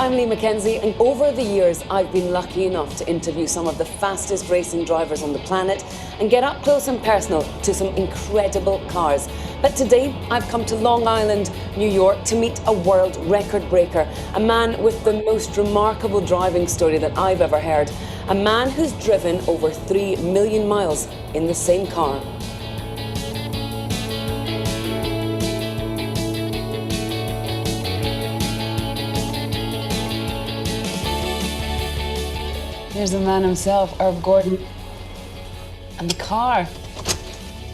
I'm Lee Mackenzie, and over the years I've been lucky enough to interview some of the fastest racing drivers on the planet and get up close and personal to some incredible cars. But today I've come to Long Island, New York to meet a world record breaker, a man with the most remarkable driving story that I've ever heard, a man who's driven over 3 million miles in the same car. Here's the man himself, Irv Gordon. And the car.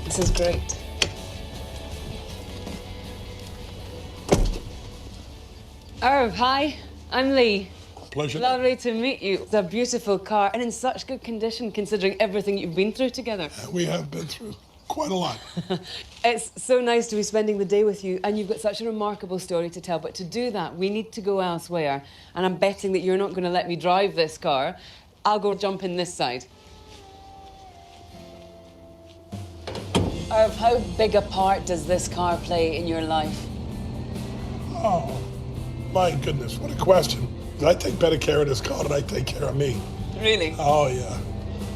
This is great. Irv, hi. I'm Lee. Pleasure. Lovely to meet you. It's a beautiful car and in such good condition considering everything you've been through together. We have been through quite a lot. It's so nice to be spending the day with you, and you've got such a remarkable story to tell. But to do that, we need to go elsewhere. And I'm betting that you're not going to let me drive this car. I'll go jump in this side. Irv, how big a part does this car play in your life? Oh, my goodness, what a question. I take better care of this car than I take care of me. Really? Oh, yeah.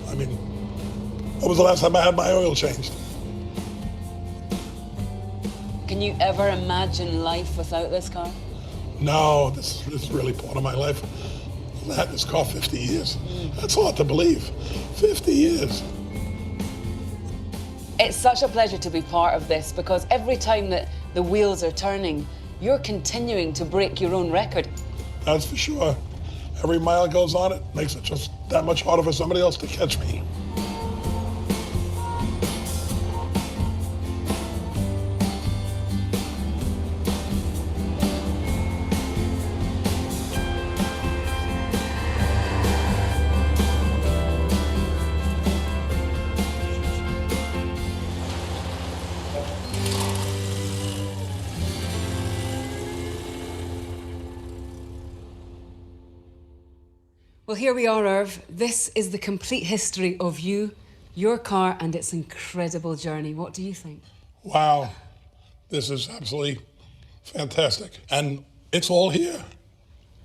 I mean, when was the last time I had my oil changed? Can you ever imagine life without this car? No, this is really part of my life. I've had this car 50 years. That's hard to believe. 50 years. It's such a pleasure to be part of this because every time that the wheels are turning, you're continuing to break your own record. That's for sure. Every mile it goes on, it makes it just that much harder for somebody else to catch me. Well, here we are, Irv. This is the complete history of you, your car, and its incredible journey. What do you think? Wow, this is absolutely fantastic. And it's all here.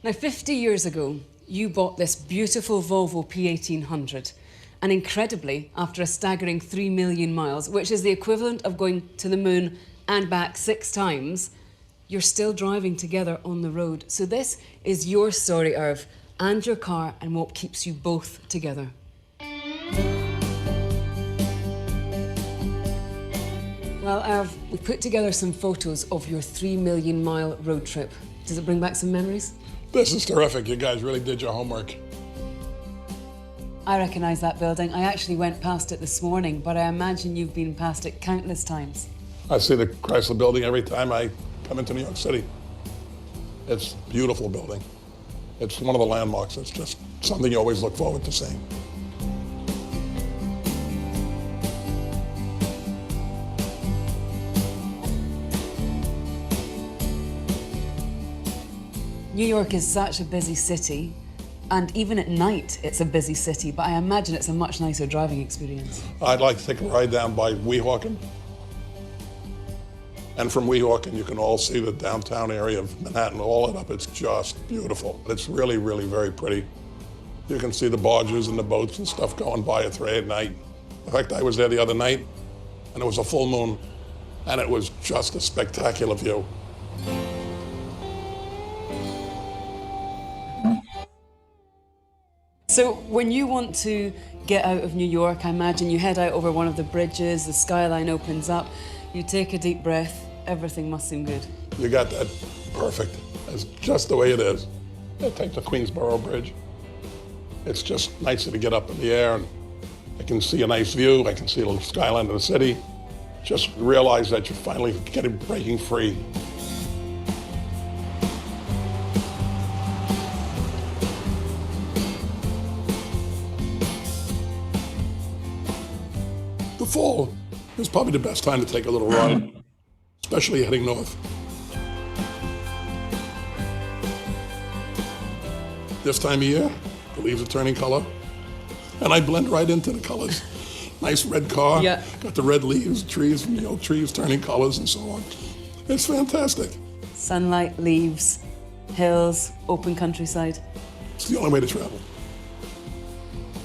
Now, 50 years ago, you bought this beautiful Volvo P1800. And incredibly, after a staggering 3 million miles, which is the equivalent of going to the moon and back 6 times, you're still driving together on the road. So this is your story, Irv, and your car, and what keeps you both together. Well, Irv, we put together some photos of your 3 million mile road trip. Does it bring back some memories? This is terrific. You guys really did your homework. I recognise that building. I actually went past it this morning, but I imagine you've been past it countless times. I see the Chrysler building every time I come into New York City. It's a beautiful building. It's one of the landmarks. It's just something you always look forward to seeing. New York is such a busy city, and even at night it's a busy city, but I imagine it's a much nicer driving experience. I'd like to take a ride down by Weehawken. And from Weehawken, you can all see the downtown area of Manhattan, all it up. It's just beautiful. It's really, really very pretty. You can see the barges and the boats and stuff going by at 3 at night. In fact, I was there the other night, and it was a full moon, and it was just a spectacular view. So when you want to get out of New York, I imagine you head out over one of the bridges, the skyline opens up, you take a deep breath, everything must seem good. You got that perfect. That's just the way it is. I take the Queensboro Bridge. It's just nicer to get up in the air, and I can see a nice view. I can see a little skyline of the city. Just realize that you're finally breaking free. The fall is probably the best time to take a little ride, especially heading north. This time of year, the leaves are turning color, and I blend right into the colors. Nice red car, yeah. Got the red leaves, trees, trees turning colors and so on. It's fantastic. Sunlight, leaves, Hills, open countryside. It's the only way to travel.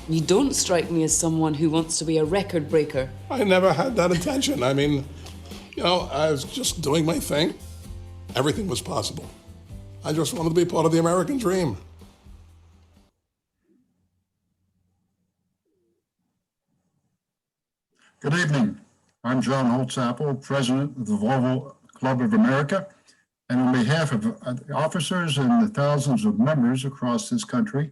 You don't strike me as someone who wants to be a record breaker. I never had that intention. I mean, I was just doing my thing. Everything was possible. I just wanted to be part of the American dream. Good evening. I'm John Holtzapfel, President of the Volvo Club of America. And on behalf of the officers and the thousands of members across this country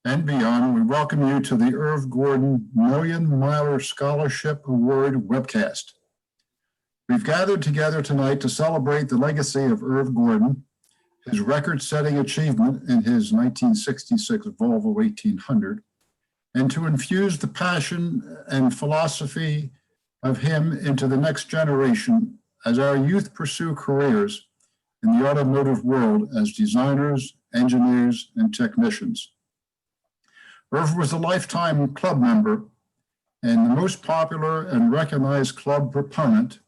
and beyond, we welcome you to the Irv Gordon MilnMilr Scholarship Award webcast. We've gathered together tonight to celebrate the legacy of Irv Gordon, his record-setting achievement in his 1966 Volvo 1800, and to infuse the passion and philosophy of him into the next generation as our youth pursue careers in the automotive world as designers, engineers, and technicians. Irv was a lifetime club member and the most popular and recognized club proponent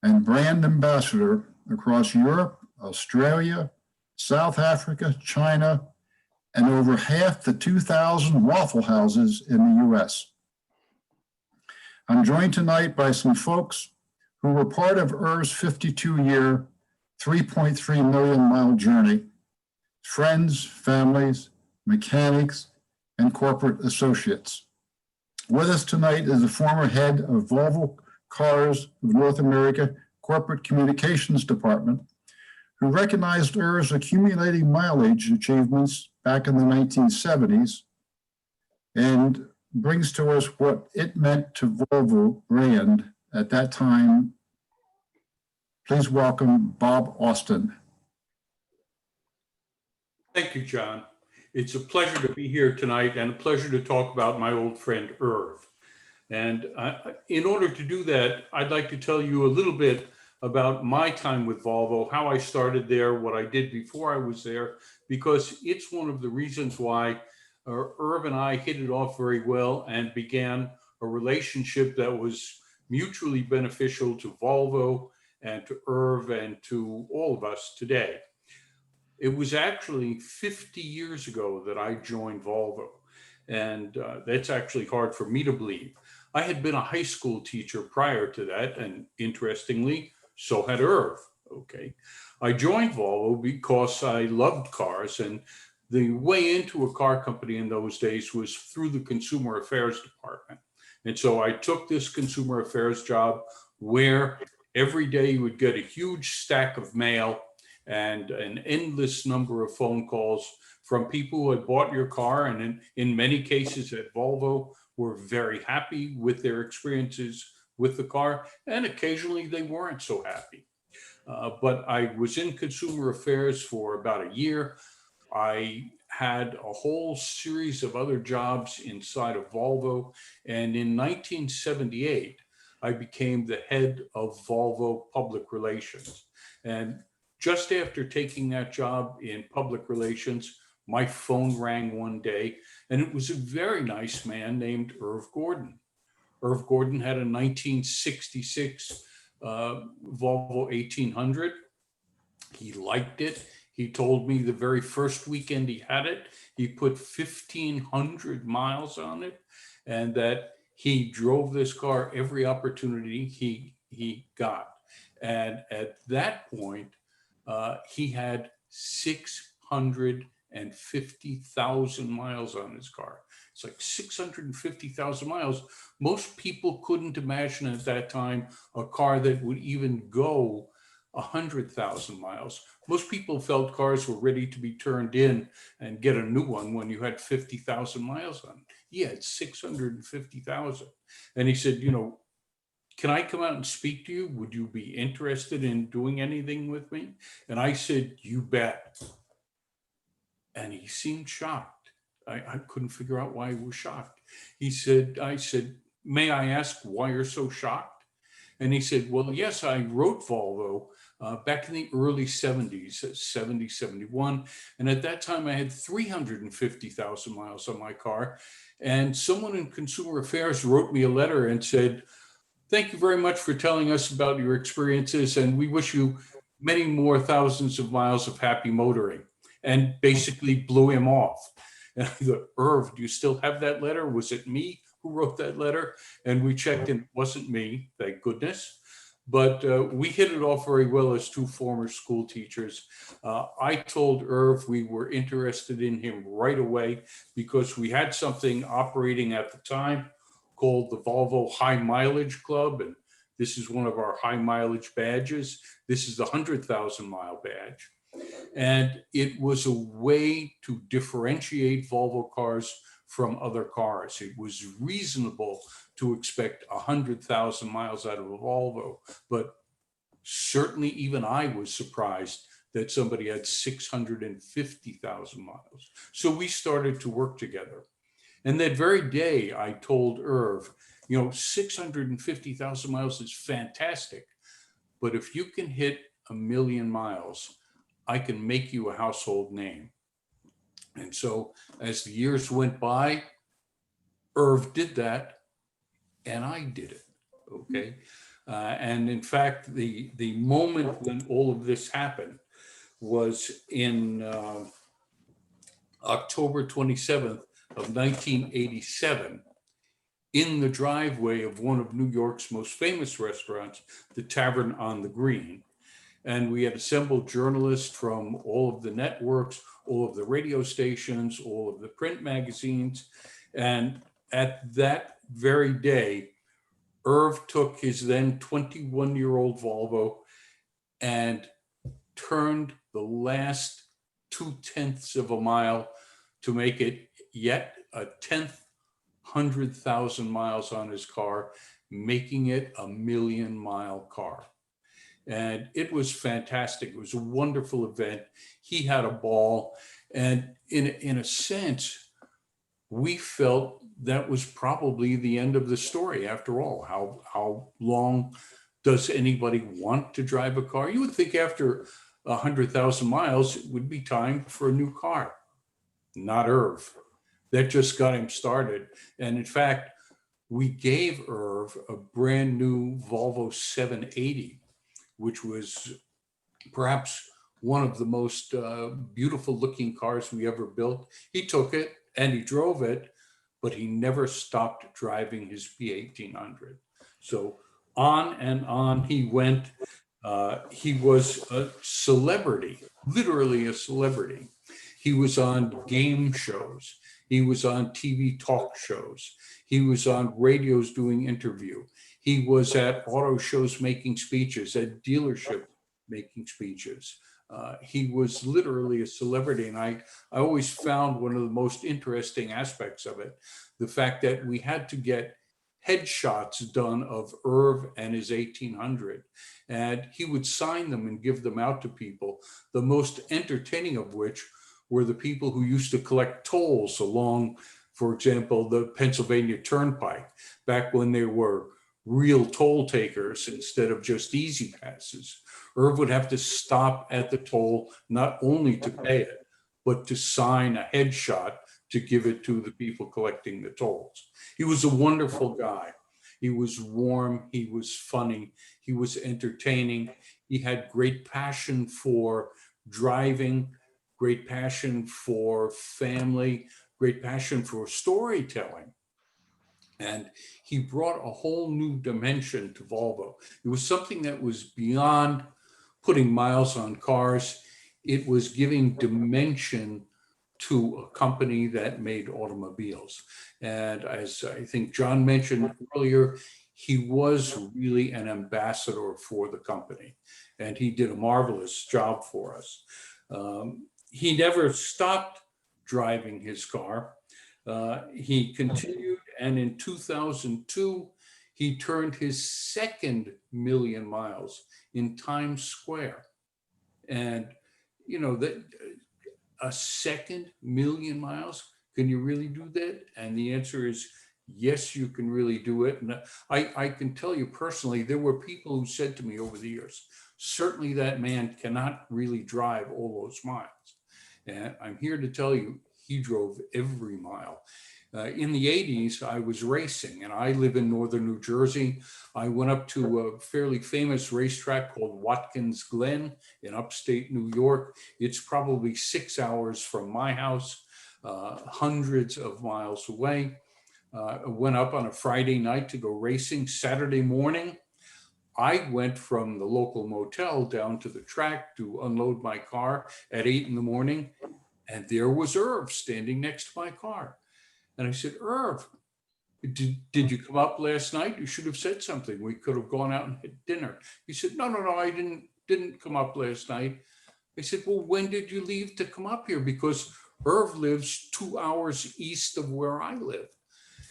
and brand ambassador across Europe, Australia, South Africa, China, and over half the 2,000 Waffle Houses in the US. I'm joined tonight by some folks who were part of Irv's 52-year, 3.3 million mile journey, friends, families, mechanics, and corporate associates. With us tonight is the former head of Volvo Cars of North America Corporate Communications Department, who recognized Irv's accumulating mileage achievements back in the 1970s and brings to us what it meant to Volvo brand at that time. Please welcome Bob Austin. Thank you, John. It's a pleasure to be here tonight and a pleasure to talk about my old friend Irv. And in order to do that, I'd like to tell you a little bit about my time with Volvo, how I started there, what I did before I was there, because it's one of the reasons why Irv and I hit it off very well and began a relationship that was mutually beneficial to Volvo and to Irv and to all of us today. It was actually 50 years ago that I joined Volvo, and that's actually hard for me to believe. I had been a high school teacher prior to that, and interestingly, so had Irv. Okay, I joined Volvo because I loved cars, and the way into a car company in those days was through the consumer affairs department. And so I took this consumer affairs job where every day you would get a huge stack of mail and an endless number of phone calls from people who had bought your car, and in many cases at Volvo were very happy with their experiences with the car, and occasionally they weren't so happy. But I was in consumer affairs for about a year. I had a whole series of other jobs inside of Volvo, and in 1978, I became the head of Volvo Public Relations. And just after taking that job in public relations, my phone rang one day, and it was a very nice man named Irv Gordon. Irv Gordon had a 1966 Volvo 1800. He liked it. He told me the very first weekend he had it, he put 1,500 miles on it, and that he drove this car every opportunity he got. And at that point, he had 650,000 miles on his car. It's like 650,000 miles. Most people couldn't imagine at that time a car that would even go 100,000 miles. Most people felt cars were ready to be turned in and get a new one when you had 50,000 miles on it. He had 650,000. And he said, can I come out and speak to you? Would you be interested in doing anything with me? And I said, you bet. And he seemed shocked. I couldn't figure out why he was shocked. I said, may I ask why you're so shocked? And he said, well, yes, I wrote Volvo back in the early 70s, 70, 71. And at that time I had 350,000 miles on my car. And someone in consumer affairs wrote me a letter and said, thank you very much for telling us about your experiences, and we wish you many more thousands of miles of happy motoring, and basically blew him off. And I thought, Irv, do you still have that letter? Was it me who wrote that letter? And we checked and it wasn't me, thank goodness. But we hit it off very well as two former school teachers. I told Irv we were interested in him right away because we had something operating at the time called the Volvo High Mileage Club. And this is one of our high mileage badges. This is the 100,000 mile badge. And it was a way to differentiate Volvo cars from other cars. It was reasonable to expect 100,000 miles out of a Volvo, but certainly even I was surprised that somebody had 650,000 miles. So we started to work together. And that very day I told Irv, 650,000 miles is fantastic, but if you can hit 1 million miles, I can make you a household name. And so as the years went by, Irv did that and I did it, okay? And in fact, the moment when all of this happened was in October 27th of 1987, in the driveway of one of New York's most famous restaurants, the Tavern on the Green. And we had assembled journalists from all of the networks, all of the radio stations, all of the print magazines. And at that very day, Irv took his then 21-year-old Volvo and turned the last 0.2 of a mile to make it yet a 10th 100,000 miles on his car, making it a 1 million mile car. And it was fantastic. It was a wonderful event. He had a ball. And in a sense, we felt that was probably the end of the story after all. How long does anybody want to drive a car? You would think after 100,000 miles, it would be time for a new car. Not Irv. That just got him started. And in fact, we gave Irv a brand new Volvo 780, which was perhaps one of the most beautiful looking cars we ever built. He took it and he drove it, but he never stopped driving his P1800. So on and on he went. He was a celebrity, literally a celebrity. He was on game shows. He was on TV talk shows. He was on radios doing interview. He was at auto shows making speeches, at dealership making speeches. He was literally a celebrity. And I always found one of the most interesting aspects of it, the fact that we had to get headshots done of Irv and his 1800. And he would sign them and give them out to people, the most entertaining of which were the people who used to collect tolls along, for example, the Pennsylvania Turnpike, back when there were real toll takers instead of just easy passes. Irv would have to stop at the toll, not only to pay it, but to sign a headshot to give it to the people collecting the tolls. He was a wonderful guy. He was warm, he was funny, he was entertaining. He had great passion for driving, great passion for family, great passion for storytelling. And he brought a whole new dimension to Volvo. It was something that was beyond putting miles on cars. It was giving dimension to a company that made automobiles. And as I think John mentioned earlier, he was really an ambassador for the company. And he did a marvelous job for us. He never stopped driving his car. He continued, and in 2002, he turned his second 1 million miles in Times Square. And, that a second 1 million miles, can you really do that? And the answer is, yes, you can really do it. And I can tell you personally, there were people who said to me over the years, certainly that man cannot really drive all those miles. And I'm here to tell you, he drove every mile. In the 80s, I was racing, and I live in northern New Jersey. I went up to a fairly famous racetrack called Watkins Glen in upstate New York. It's probably 6 hours from my house, hundreds of miles away. I went up on a Friday night to go racing. Saturday morning, I went from the local motel down to the track to unload my car at 8 in the morning, and there was Irv standing next to my car. And I said, Irv, did you come up last night? You should have said something. We could have gone out and had dinner. He said, no, I didn't come up last night. I said, well, when did you leave to come up here? Because Irv lives 2 hours east of where I live.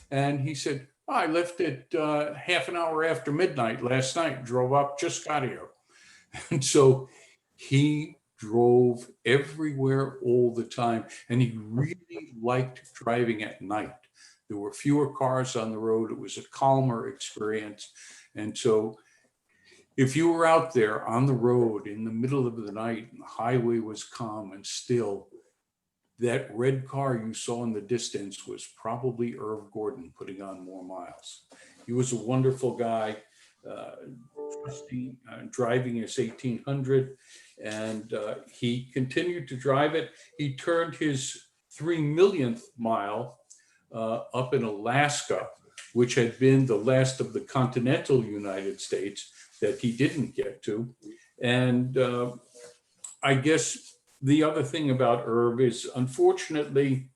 And he said, oh, I left at half an hour after midnight last night, drove up, just got here. And so he drove everywhere all the time, and he really liked driving at night. There were fewer cars on the road. It was a calmer experience. And so if you were out there on the road in the middle of the night and the highway was calm and still, that red car you saw in the distance was probably Irv Gordon putting on more miles. He was a wonderful guy, driving his 1800, and he continued to drive it. He turned his 3 millionth mile up in Alaska, which had been the last of the continental United States that he didn't get to. And I guess the other thing about Irv is, unfortunately,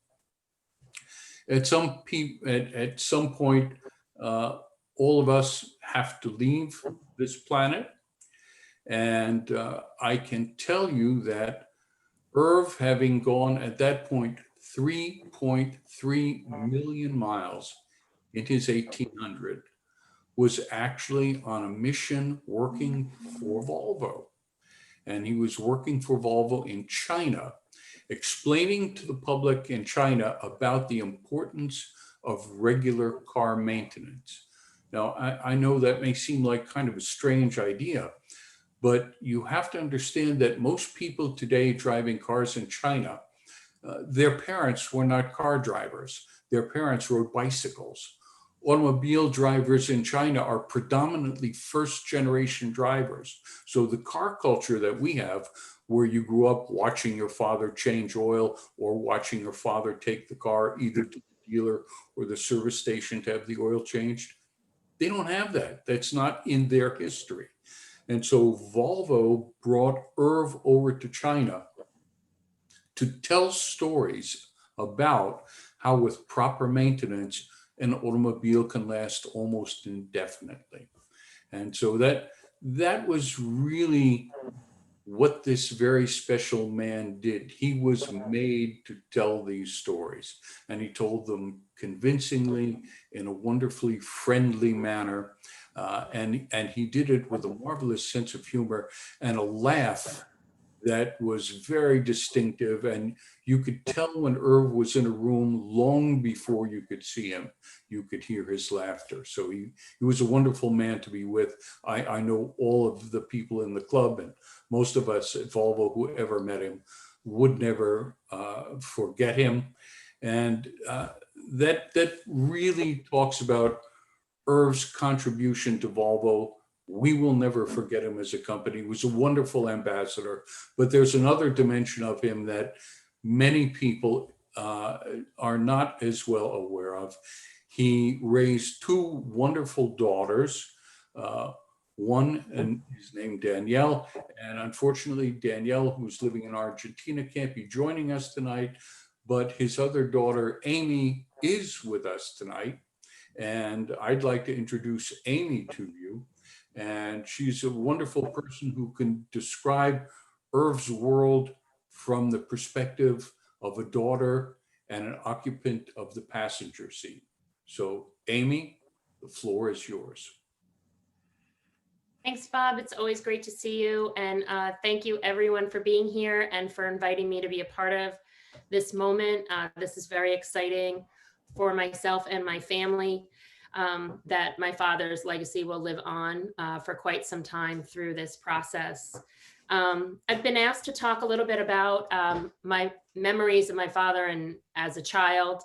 at some point, all of us have to leave this planet. And I can tell you that Irv, having gone at that point 3.3 million miles in his 1800, was actually on a mission working for Volvo. And he was working for Volvo in China, explaining to the public in China about the importance of regular car maintenance. Now, I know that may seem like kind of a strange idea, but you have to understand that most people today driving cars in China, their parents were not car drivers. Their parents rode bicycles. Automobile drivers in China are predominantly first-generation drivers. So the car culture that we have, where you grew up watching your father change oil or watching your father take the car either to the dealer or the service station to have the oil changed, they don't have that. That's not in their history. And so Volvo brought Irv over to China to tell stories about how with proper maintenance, an automobile can last almost indefinitely. And so that was really what this very special man did. He was made to tell these stories, and he told them convincingly in a wonderfully friendly manner. And he did it with a marvelous sense of humor and a laugh that was very distinctive. And you could tell when Irv was in a room long before you could see him, you could hear his laughter. So he was a wonderful man to be with. I know all of the people in the club, and most of us at Volvo who ever met him would never forget him. And that really talks about Irv's contribution to Volvo. We will never forget him as a company. He was a wonderful ambassador, but there's another dimension of him that many people are not as well aware of. He raised 2 wonderful daughters. One, and is named Danielle, and unfortunately Danielle, who's living in Argentina, can't be joining us tonight, but his other daughter, Amy, is with us tonight. And I'd like to introduce Amy to you. And she's a wonderful person who can describe Irv's world from the perspective of a daughter and an occupant of the passenger seat. So Amy, the floor is yours. Thanks, Bob. It's always great to see you. And thank you everyone for being here and for inviting me to be a part of this moment. This is very exciting for myself and my family, that my father's legacy will live on for quite some time through this process. I've been asked to talk a little bit about my memories of my father and as a child.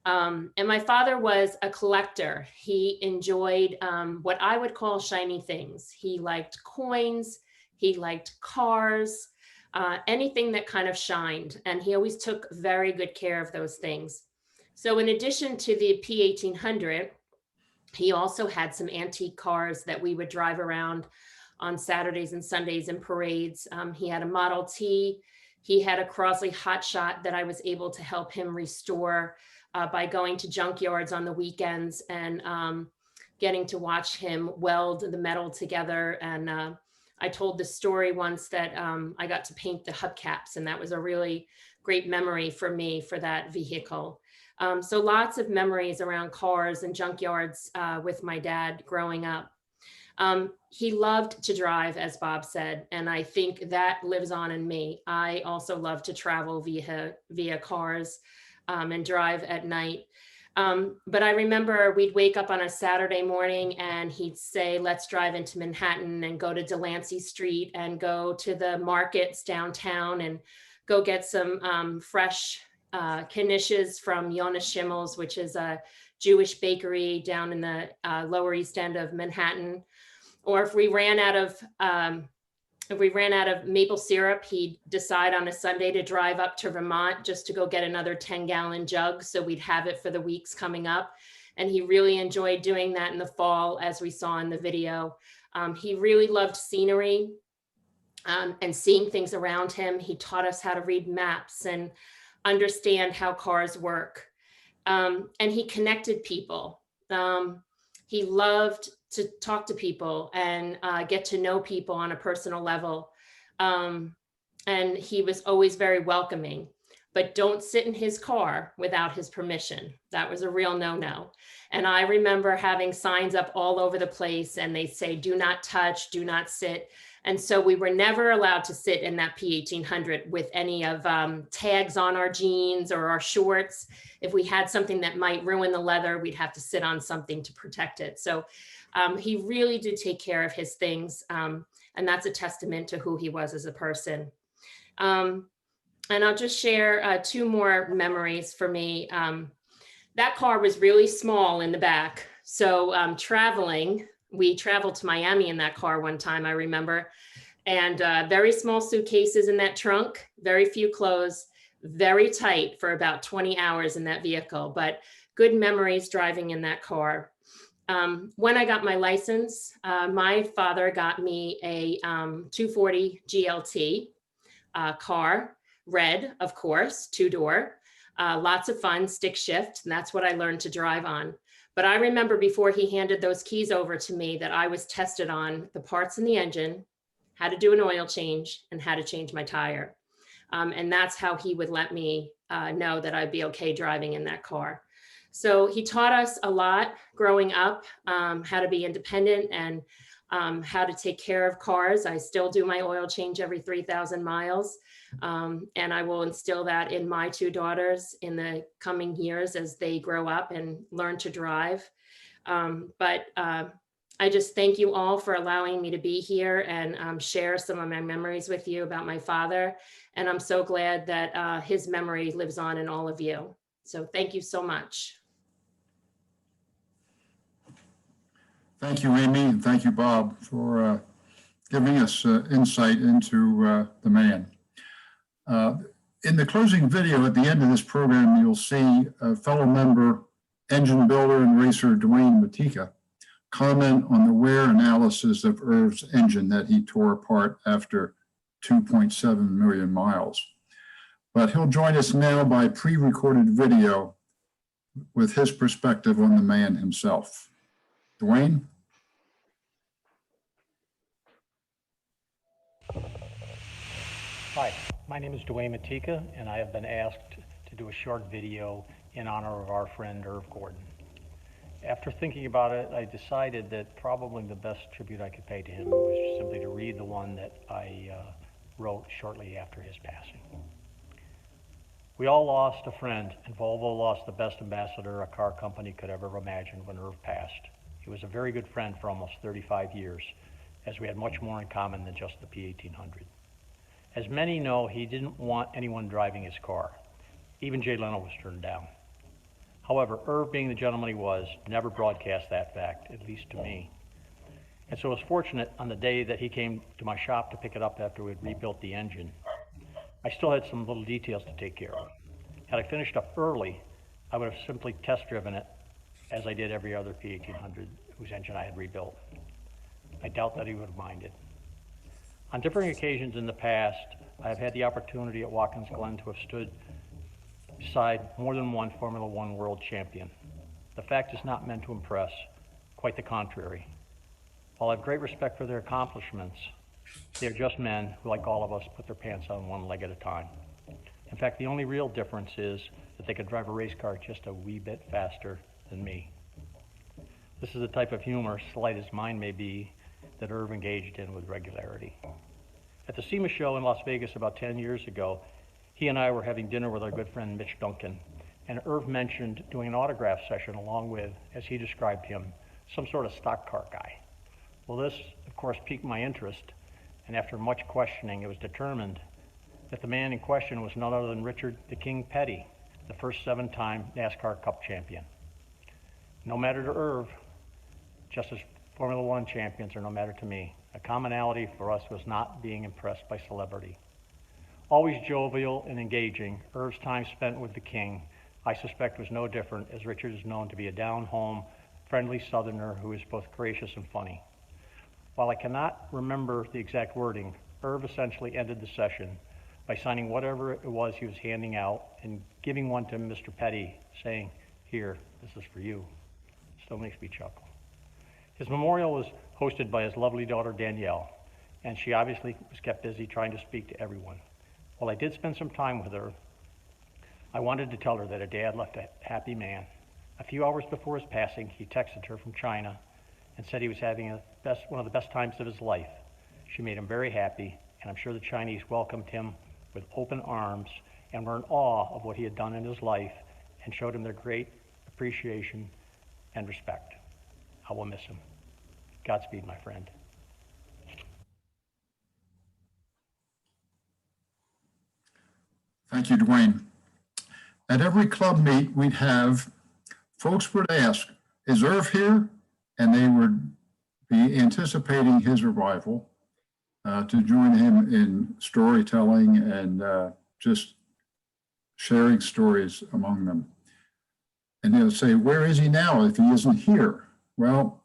And my father was a collector. He enjoyed what I would call shiny things. He liked coins, he liked cars, anything that kind of shined. And he always took very good care of those things. So in addition to the P1800, he also had some antique cars that we would drive around on Saturdays and Sundays in parades. He had a Model T. He had a Crosley Hotshot that I was able to help him restore by going to junkyards on the weekends and getting to watch him weld the metal together. And I told the story once that I got to paint the hubcaps, and that was a really great memory for me for that vehicle. So lots of memories around cars and junkyards with my dad growing up. He loved to drive, as Bob said, and I think that lives on in me. I also love to travel via cars and drive at night. But I remember we'd wake up on a Saturday morning and he'd say, let's drive into Manhattan and go to Delancey Street and go to the markets downtown and go get some fresh knishes from Jonas Schimmel's, which is a Jewish bakery down in the Lower East End of Manhattan. Or if we ran out of maple syrup, he'd decide on a Sunday to drive up to Vermont just to go get another 10-gallon jug, so we'd have it for the weeks coming up. And he really enjoyed doing that in the fall, as we saw in the video. He really loved scenery and seeing things around him. He taught us how to read maps and understand how cars work. And he connected people. He loved to talk to people and get to know people on a personal level. And he was always very welcoming, but don't sit in his car without his permission. That was a real no-no. And I remember having signs up all over the place and they say, do not touch, do not sit. And so we were never allowed to sit in that P1800 with any of tags on our jeans or our shorts. If we had something that might ruin the leather, we'd have to sit on something to protect it. So he really did take care of his things. And that's a testament to who he was as a person. And I'll just share two more memories for me. That car was really small in the back. So traveling, we traveled to Miami in that car one time, I remember, and very small suitcases in that trunk, very few clothes, very tight for about 20 hours in that vehicle, but good memories driving in that car. When I got my license, my father got me a 240 GLT car, red, of course, two-door, lots of fun, stick shift, and that's what I learned to drive on. But I remember before he handed those keys over to me that I was tested on the parts in the engine, how to do an oil change, and how to change my tire. And that's how he would let me know that I'd be okay driving in that car. So he taught us a lot growing up, how to be independent and how to take care of cars. I still do my oil change every 3,000 miles. And I will instill that in my two daughters in the coming years as they grow up and learn to drive. But I just thank you all for allowing me to be here and share some of my memories with you about my father. And I'm so glad that his memory lives on in all of you. So thank you so much. Thank you, Amy, and thank you, Bob, for giving us insight into the man. In the closing video at the end of this program, you'll see a fellow member, engine builder and racer Dwayne Matika, comment on the wear analysis of Irv's engine that he tore apart after 2.7 million miles. But he'll join us now by pre-recorded video with his perspective on the man himself. Dwayne? Hi, my name is Dwayne Matika, and I have been asked to do a short video in honor of our friend Irv Gordon. After thinking about it, I decided that probably the best tribute I could pay to him was simply to read the one that I wrote shortly after his passing. We all lost a friend, and Volvo lost the best ambassador a car company could ever imagine when Irv passed. He was a very good friend for almost 35 years, as we had much more in common than just the P1800. As many know, he didn't want anyone driving his car. Even Jay Leno was turned down. However, Irv, being the gentleman he was, never broadcast that fact, at least to me. And so I was fortunate on the day that he came to my shop to pick it up after we had rebuilt the engine. I still had some little details to take care of. Had I finished up early, I would have simply test driven it as I did every other P1800 whose engine I had rebuilt. I doubt that he would have minded. On different occasions in the past, I have had the opportunity at Watkins Glen to have stood beside more than one Formula One world champion. The fact is not meant to impress, quite the contrary. While I have great respect for their accomplishments, they are just men who, like all of us, put their pants on one leg at a time. In fact, the only real difference is that they could drive a race car just a wee bit faster than me. This is the type of humor, slight as mine may be, that Irv engaged in with regularity. At the SEMA show in Las Vegas about 10 years ago, he and I were having dinner with our good friend Mitch Duncan, and Irv mentioned doing an autograph session along with, as he described him, some sort of stock car guy. Well, this, of course, piqued my interest, and after much questioning, it was determined that the man in question was none other than Richard the King Petty, the first 7-time NASCAR Cup champion. No matter to Irv, just as Formula One champions are no matter to me, a commonality for us was not being impressed by celebrity. Always jovial and engaging, Irv's time spent with the King, I suspect, was no different, as Richard is known to be a down-home, friendly Southerner who is both gracious and funny. While I cannot remember the exact wording, Irv essentially ended the session by signing whatever it was he was handing out and giving one to Mr. Petty, saying, "Here, this is for you." Still makes me chuckle. His memorial was hosted by his lovely daughter Danielle, and she obviously was kept busy trying to speak to everyone. While I did spend some time with her, I wanted to tell her that her dad left a happy man. A few hours before his passing, he texted her from China and said he was having one of the best times of his life. She made him very happy, and I'm sure the Chinese welcomed him with open arms and were in awe of what he had done in his life and showed him their great appreciation and respect. I will miss him. Godspeed, my friend. Thank you, Dwayne. At every club meet we'd have, folks would ask, "Is Irv here?" And they would be anticipating his arrival to join him in storytelling and just sharing stories among them. And they'll say, "Where is he now if he isn't here?" Well,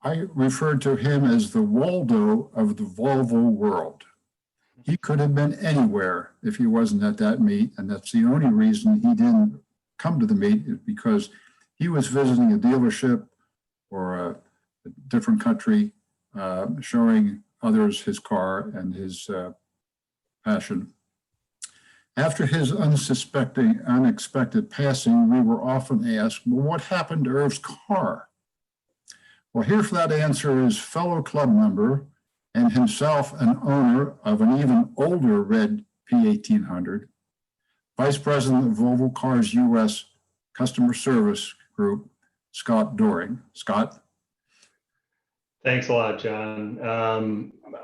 I referred to him as the Waldo of the Volvo world. He could have been anywhere if he wasn't at that meet, and that's the only reason he didn't come to the meet, is because he was visiting a dealership or a different country, showing others his car and his passion. After his unexpected passing, we were often asked, "Well, what happened to Irv's car?" Well, here for that answer is fellow club member and himself an owner of an even older red P1800, Vice President of Volvo Cars US Customer Service Group, Scott Doring. Scott? Thanks a lot, John.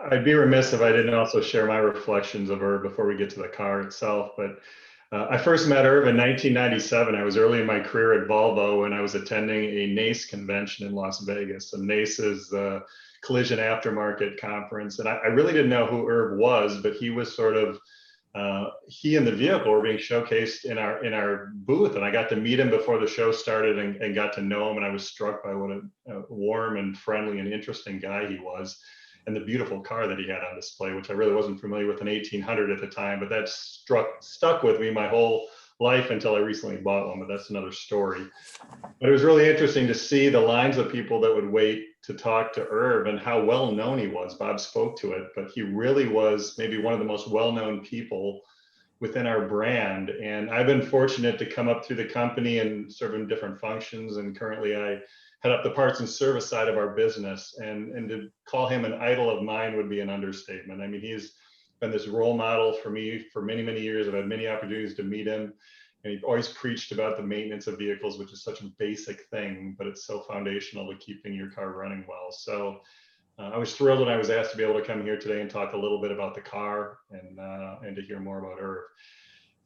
I'd be remiss if I didn't also share my reflections of Irv before we get to the car itself. But I first met Irv in 1997. I was early in my career at Volvo when I was attending a NACE convention in Las Vegas. And NACE is the Collision Aftermarket Conference. And I really didn't know who Irv was, but he was sort of, he and the vehicle were being showcased in our booth. And I got to meet him before the show started and got to know him. And I was struck by what a warm and friendly and interesting guy he was, and the beautiful car that he had on display, which I really wasn't familiar with an 1800 at the time, but that stuck with me my whole life until I recently bought one, but that's another story. But it was really interesting to see the lines of people that would wait to talk to Irv and how well known he was. Bob spoke to it, but he really was maybe one of the most well-known people within our brand. And I've been fortunate to come up through the company and serve in different functions. And currently I head up the parts and service side of our business. And to call him an idol of mine would be an understatement. I mean, he's been this role model for me for many, many years. I've had many opportunities to meet him. And he always preached about the maintenance of vehicles, which is such a basic thing, but it's so foundational to keeping your car running well. So I was thrilled when I was asked to be able to come here today and talk a little bit about the car and to hear more about Irv.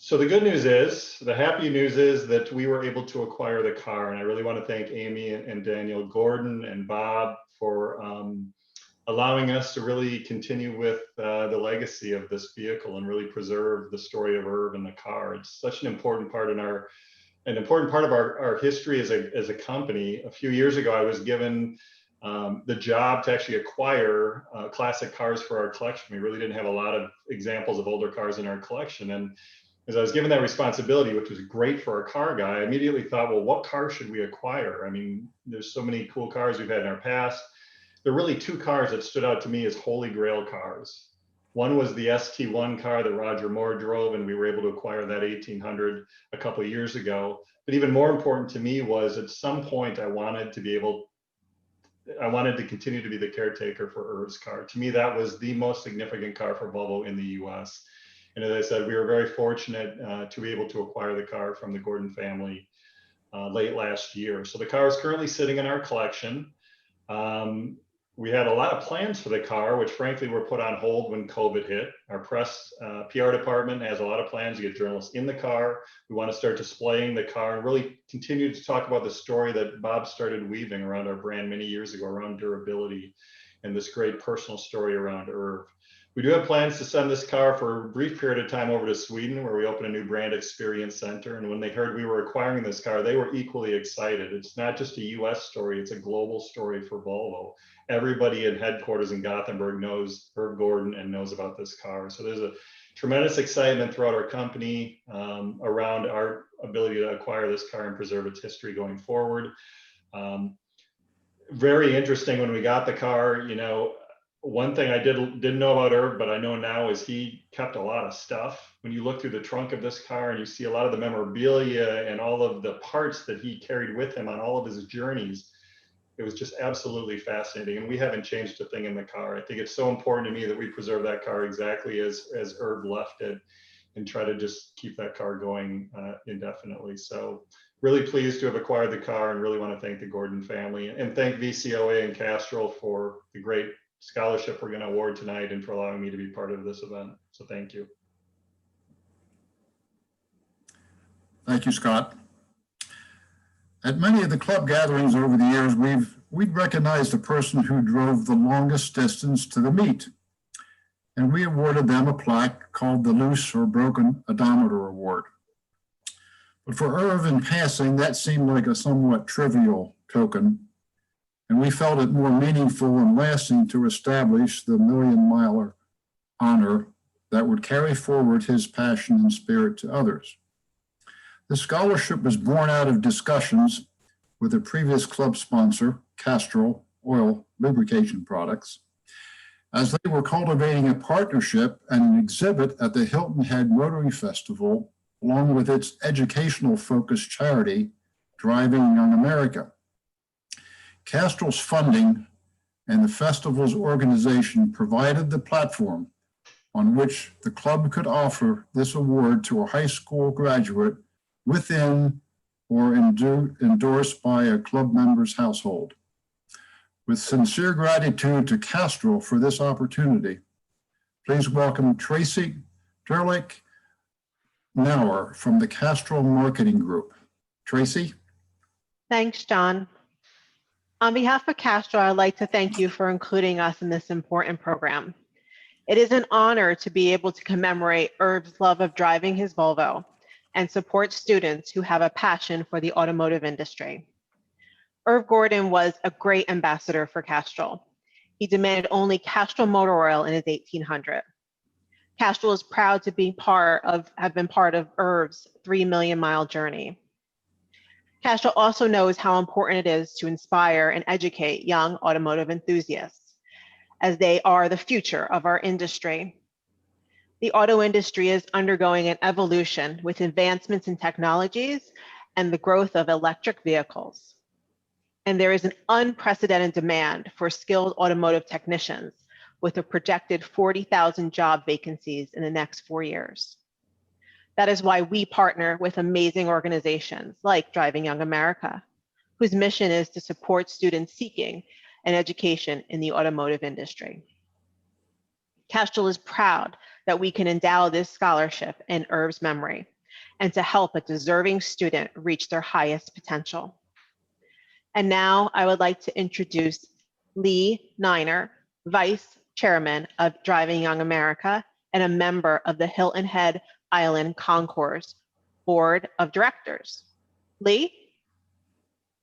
So the happy news is that we were able to acquire the car, and I really want to thank Amy and Daniel Gordon and Bob for allowing us to really continue with the legacy of this vehicle and really preserve the story of Irv and the car. It's such an important part of our history as a company. A few years ago, I was given the job to actually acquire classic cars for our collection. We really didn't have a lot of examples of older cars in our collection, and as I was given that responsibility, which was great for a car guy, I immediately thought, well, what car should we acquire? I mean, there's so many cool cars we've had in our past. There are really two cars that stood out to me as holy grail cars. One was the ST1 car that Roger Moore drove, and we were able to acquire that 1800 a couple of years ago. But even more important to me was at some point I wanted to continue to be the caretaker for Irv's car. To me, that was the most significant car for Volvo in the US. And as I said, we were very fortunate to be able to acquire the car from the Gordon family late last year. So the car is currently sitting in our collection. We had a lot of plans for the car, which frankly were put on hold when COVID hit. Our press PR department has a lot of plans to get journalists in the car. We want to start displaying the car and really continue to talk about the story that Bob started weaving around our brand many years ago around durability and this great personal story around Irv. We do have plans to send this car for a brief period of time over to Sweden, where we open a new brand experience center. And when they heard we were acquiring this car, they were equally excited. It's not just a US story, it's a global story for Volvo. Everybody in headquarters in Gothenburg knows Irv Gordon and knows about this car. So there's a tremendous excitement throughout our company around our ability to acquire this car and preserve its history going forward. Very interesting when we got the car, you know, one thing I didn't know about Irv, but I know now, is he kept a lot of stuff. When you look through the trunk of this car and you see a lot of the memorabilia and all of the parts that he carried with him on all of his journeys, it was just absolutely fascinating. And we haven't changed a thing in the car. I think it's so important to me that we preserve that car exactly as Irv left it and try to just keep that car going indefinitely. So really pleased to have acquired the car and really want to thank the Gordon family and thank VCOA and Castrol for the great scholarship we're going to award tonight and for allowing me to be part of this event. So thank you. Thank you, Scott. At many of the club gatherings over the years, we'd recognized the person who drove the longest distance to the meet. And we awarded them a plaque called the Loose or Broken Odometer Award. But for Irv in passing, that seemed like a somewhat trivial token. And we felt it more meaningful and lasting to establish the million-miler honor that would carry forward his passion and spirit to others. The scholarship was born out of discussions with a previous club sponsor, Castrol Oil Lubrication Products, as they were cultivating a partnership and an exhibit at the Hilton Head Rotary Festival, along with its educational-focused charity, Driving Young America. Castrol's funding and the festival's organization provided the platform on which the club could offer this award to a high school graduate within or endorsed by a club member's household. With sincere gratitude to Castrol for this opportunity, please welcome Tracy Derlick Nauer from the Castrol Marketing Group. Tracy? Thanks, John. On behalf of Castrol, I'd like to thank you for including us in this important program. It is an honor to be able to commemorate Irv's love of driving his Volvo and support students who have a passion for the automotive industry. Irv Gordon was a great ambassador for Castrol. He demanded only Castrol motor oil in his 1800. Castrol is proud to have been part of Irv's 3 million mile journey. Castrol also knows how important it is to inspire and educate young automotive enthusiasts, as they are the future of our industry. The auto industry is undergoing an evolution with advancements in technologies and the growth of electric vehicles. And there is an unprecedented demand for skilled automotive technicians, with a projected 40,000 job vacancies in the next 4 years. That is why we partner with amazing organizations like Driving Young America, whose mission is to support students seeking an education in the automotive industry. Castrol is proud that we can endow this scholarship in Irv's memory and to help a deserving student reach their highest potential. And now I would like to introduce Lee Niner, Vice Chairman of Driving Young America and a member of the Hilton Head Island Concours Board of Directors. Lee?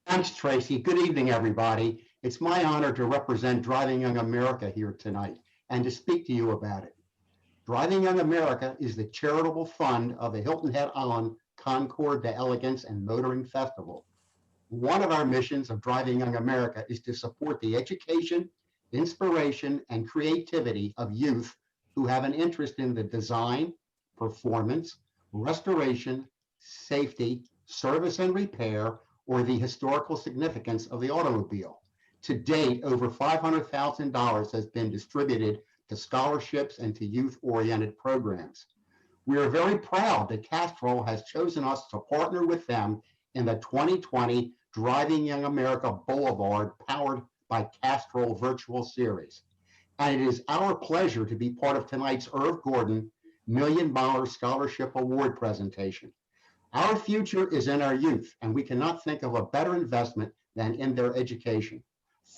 Thanks, Tracy. Good evening, everybody. It's my honor to represent Driving Young America here tonight and to speak to you about it. Driving Young America is the charitable fund of the Hilton Head Island Concours d'Elegance and Motoring Festival. One of our missions of Driving Young America is to support the education, inspiration, and creativity of youth who have an interest in the design, performance, restoration, safety, service and repair, or the historical significance of the automobile. To date, over $500,000 has been distributed to scholarships and to youth-oriented programs. We are very proud that Castrol has chosen us to partner with them in the 2020 Driving Young America Boulevard powered by Castrol virtual series. And it is our pleasure to be part of tonight's Irv Gordon MilnMilr Scholarship Award presentation. Our future is in our youth, and we cannot think of a better investment than in their education.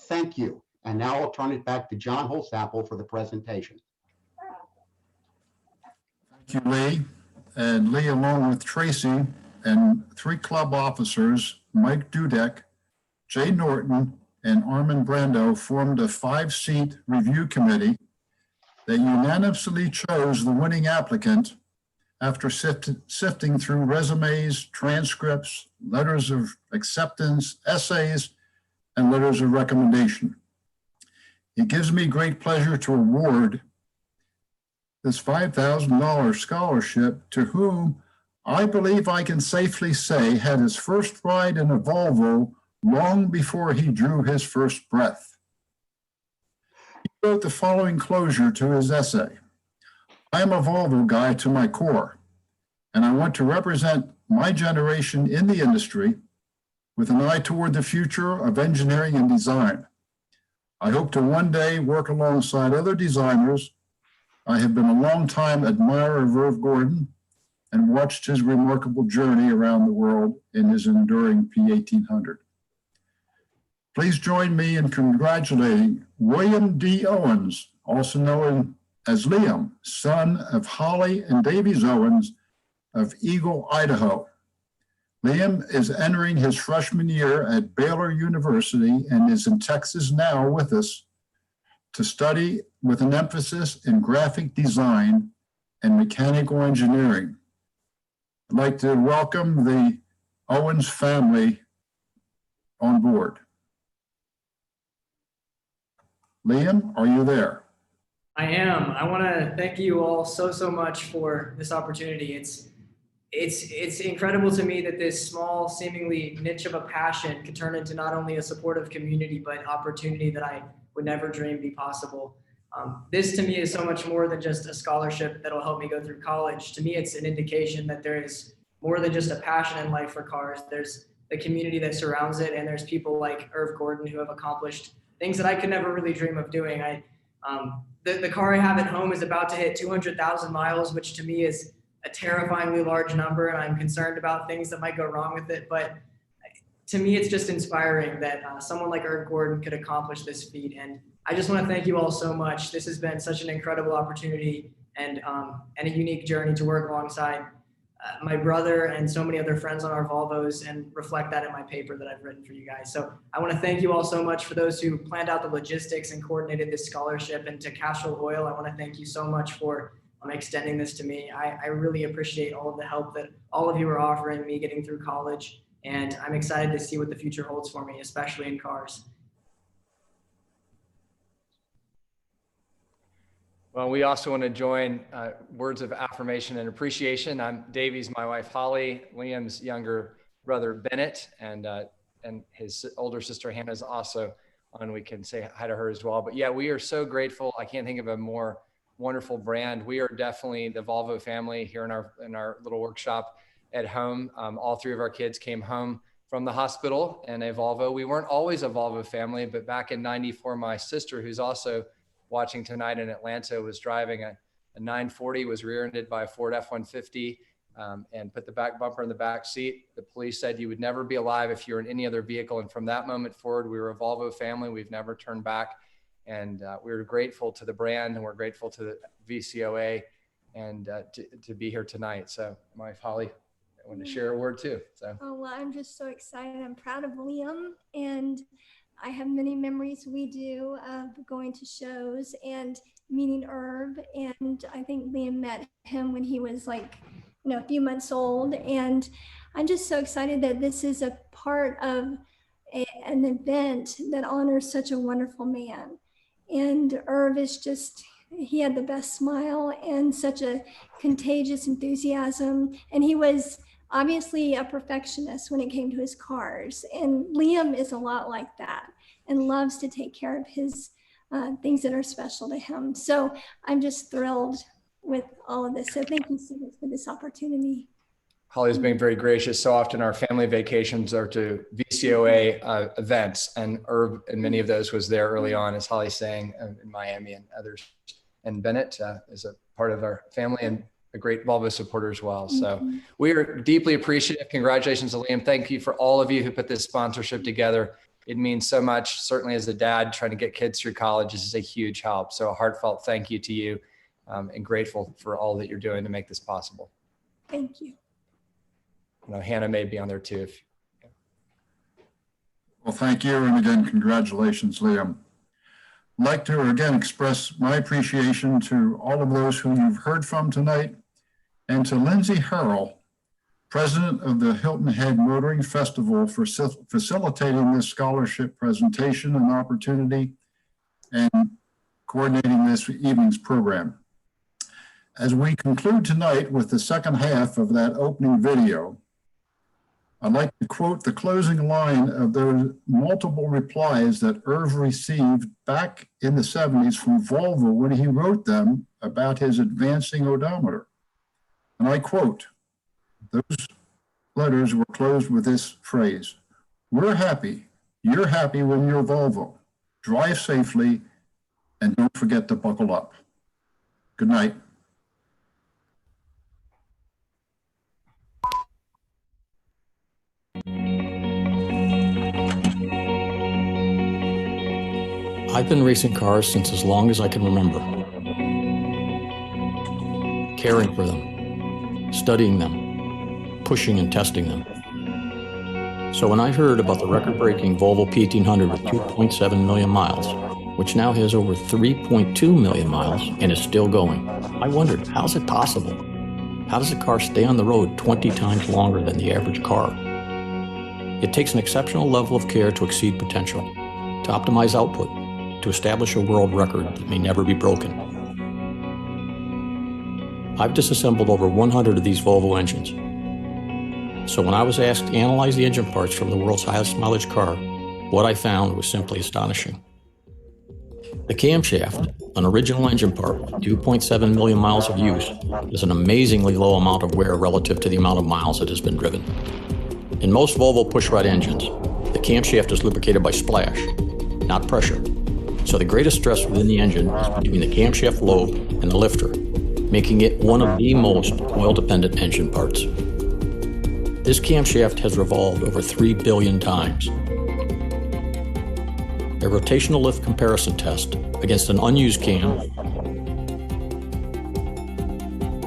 Thank you. And now I'll turn it back to John Holzapfel for the presentation. Thank you, Lee. And Lee, along with Tracy and 3 club officers, Mike Dudek, Jay Norton, and Armin Brando, formed a 5-seat review committee that unanimously chose the winning applicant after sifting through resumes, transcripts, letters of acceptance, essays, and letters of recommendation. It gives me great pleasure to award this $5,000 scholarship to whom I believe I can safely say had his first ride in a Volvo long before he drew his first breath. He wrote the following closure to his essay. I am a Volvo guy to my core, and I want to represent my generation in the industry with an eye toward the future of engineering and design. I hope to one day work alongside other designers. I have been a long-time admirer of Irv Gordon and watched his remarkable journey around the world in his enduring P1800. Please join me in congratulating William D. Owens, also known as Liam, son of Holly and Davies Owens of Eagle, Idaho. Liam is entering his freshman year at Baylor University and is in Texas now with us to study with an emphasis in graphic design and mechanical engineering. I'd like to welcome the Owens family on board. Liam, are you there? I am. I want to thank you all so much for this opportunity. It's incredible to me that this small, seemingly niche of a passion could turn into not only a supportive community, but opportunity that I would never dream be possible. This to me is so much more than just a scholarship that'll help me go through college. To me, it's an indication that there is more than just a passion in life for cars. There's the community that surrounds it, and there's people like Irv Gordon who have accomplished things that I could never really dream of doing. The car I have at home is about to hit 200,000 miles, which to me is a terrifyingly large number, and I'm concerned about things that might go wrong with it. But to me, it's just inspiring that someone like Irv Gordon could accomplish this feat. And I just want to thank you all so much. This has been such an incredible opportunity and a unique journey to work alongside my brother and so many other friends on our Volvos and reflect that in my paper that I've written for you guys. So I want to thank you all so much for those who planned out the logistics and coordinated this scholarship, and to Castrol Oil, I want to thank you so much for extending this to me. I really appreciate all of the help that all of you are offering me getting through college, and I'm excited to see what the future holds for me, especially in cars. Well, we also want to join words of affirmation and appreciation. I'm Davies, my wife Holly, Liam's younger brother Bennett, and his older sister Hannah is also on. We can say hi to her as well. But yeah, we are so grateful. I can't think of a more wonderful brand. We are definitely the Volvo family here in our little workshop at home. All 3 of our kids came home from the hospital in a Volvo. We weren't always a Volvo family, but back in '94, my sister, who's also watching tonight in Atlanta, was driving a 940, was rear-ended by a Ford F-150, and put the back bumper in the back seat. The police said you would never be alive if you were in any other vehicle. And from that moment forward, we were a Volvo family. We've never turned back. And we're grateful to the brand, and we're grateful to the VCOA and to be here tonight. So my wife, Holly, I wanted to share a word too. So. Oh, well, I'm just so excited. I'm proud of Liam, and I have many memories we do of going to shows and meeting Irv. And I think Liam met him when he was like, a few months old. And I'm just so excited that this is a part of an event that honors such a wonderful man. And Irv is just, he had the best smile and such a contagious enthusiasm. And he was obviously a perfectionist when it came to his cars. And Liam is a lot like that and loves to take care of his things that are special to him. So I'm just thrilled with all of this. So thank you so much for this opportunity. Holly's being very gracious. So often our family vacations are to VCOA events, and Irv and many of those was there early on, as Holly's saying, in Miami and others. And Bennett is a part of our family and a great Volvo supporter as well. So we are deeply appreciative. Congratulations to Liam. Thank you for all of you who put this sponsorship together. It means so much. Certainly as a dad trying to get kids through college, this is a huge help. So a heartfelt thank you to you, and grateful for all that you're doing to make this possible. Thank you. I know Hannah may be on there too. Well, thank you. And again, congratulations, Liam. I'd like to again express my appreciation to all of those who you've heard from tonight, and to Lindsay Harrell, president of the Hilton Head Motoring Festival, for facilitating this scholarship presentation and opportunity and coordinating this evening's program. As we conclude tonight with the second half of that opening video, I'd like to quote the closing line of those multiple replies that Irv received back in the 70s from Volvo when he wrote them about his advancing odometer. And I quote, those letters were closed with this phrase: "We're happy. You're happy when you're Volvo. Drive safely and don't forget to buckle up." Good night. I've been racing cars since as long as I can remember. Caring for them, studying them, pushing and testing them. So when I heard about the record-breaking Volvo P1800 with 2.7 million miles, which now has over 3.2 million miles and is still going, I wondered, how's it possible? How does a car stay on the road 20 times longer than the average car? It takes an exceptional level of care to exceed potential, to optimize output, to establish a world record that may never be broken. I've disassembled over 100 of these Volvo engines. So when I was asked to analyze the engine parts from the world's highest mileage car, what I found was simply astonishing. The camshaft, an original engine part with 2.7 million miles of use, has an amazingly low amount of wear relative to the amount of miles it has been driven. In most Volvo pushrod engines, the camshaft is lubricated by splash, not pressure. So the greatest stress within the engine is between the camshaft lobe and the lifter, making it one of the most oil-dependent engine parts. This camshaft has revolved over 3 billion times. A rotational lift comparison test against an unused cam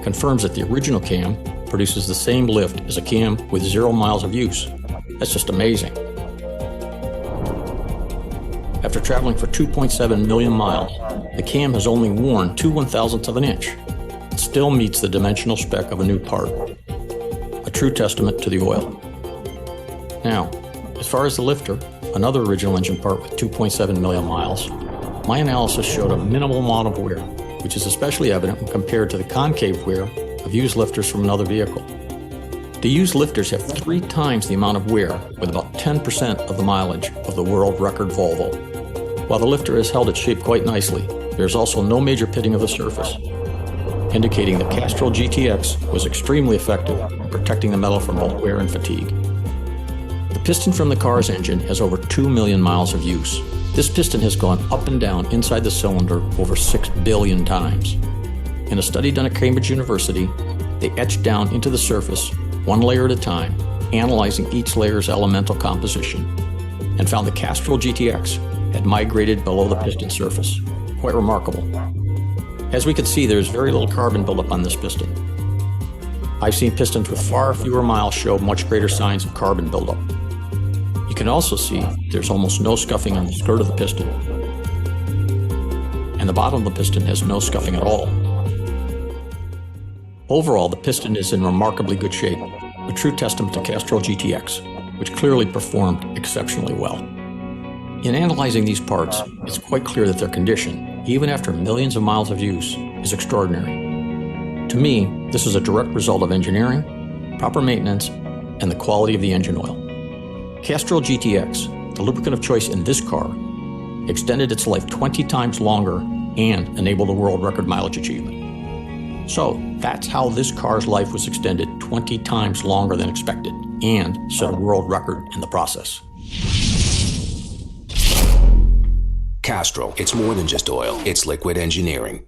confirms that the original cam produces the same lift as a cam with 0 miles of use. That's just amazing. After traveling for 2.7 million miles, the cam has only worn 2 1/1000ths of an inch. It still meets the dimensional spec of a new part, a true testament to the oil. Now, as far as the lifter, another original engine part with 2.7 million miles, my analysis showed a minimal amount of wear, which is especially evident when compared to the concave wear of used lifters from another vehicle. The used lifters have 3 times the amount of wear, with about 10% of the mileage of the world record Volvo. While the lifter has held its shape quite nicely, there's also no major pitting of the surface, indicating the Castrol GTX was extremely effective in protecting the metal from both wear and fatigue. The piston from the car's engine has over 2 million miles of use. This piston has gone up and down inside the cylinder over 6 billion times. In a study done at Cambridge University, They etched down into the surface, one layer at a time, analyzing each layer's elemental composition, and found the Castrol GTX had migrated below the piston surface. Quite remarkable. As we can see, there's very little carbon buildup on this piston. I've seen pistons with far fewer miles show much greater signs of carbon buildup. You can also see there's almost no scuffing on the skirt of the piston, and the bottom of the piston has no scuffing at all. Overall, the piston is in remarkably good shape, a true testament to Castrol GTX, which clearly performed exceptionally well. In analyzing these parts, it's quite clear that their condition, even after millions of miles of use, is extraordinary. To me, this is a direct result of engineering, proper maintenance, and the quality of the engine oil. Castrol GTX, the lubricant of choice in this car, extended its life 20 times longer and enabled a world record mileage achievement. So that's how this car's life was extended 20 times longer than expected and set a world record in the process. Castrol, it's more than just oil, it's liquid engineering.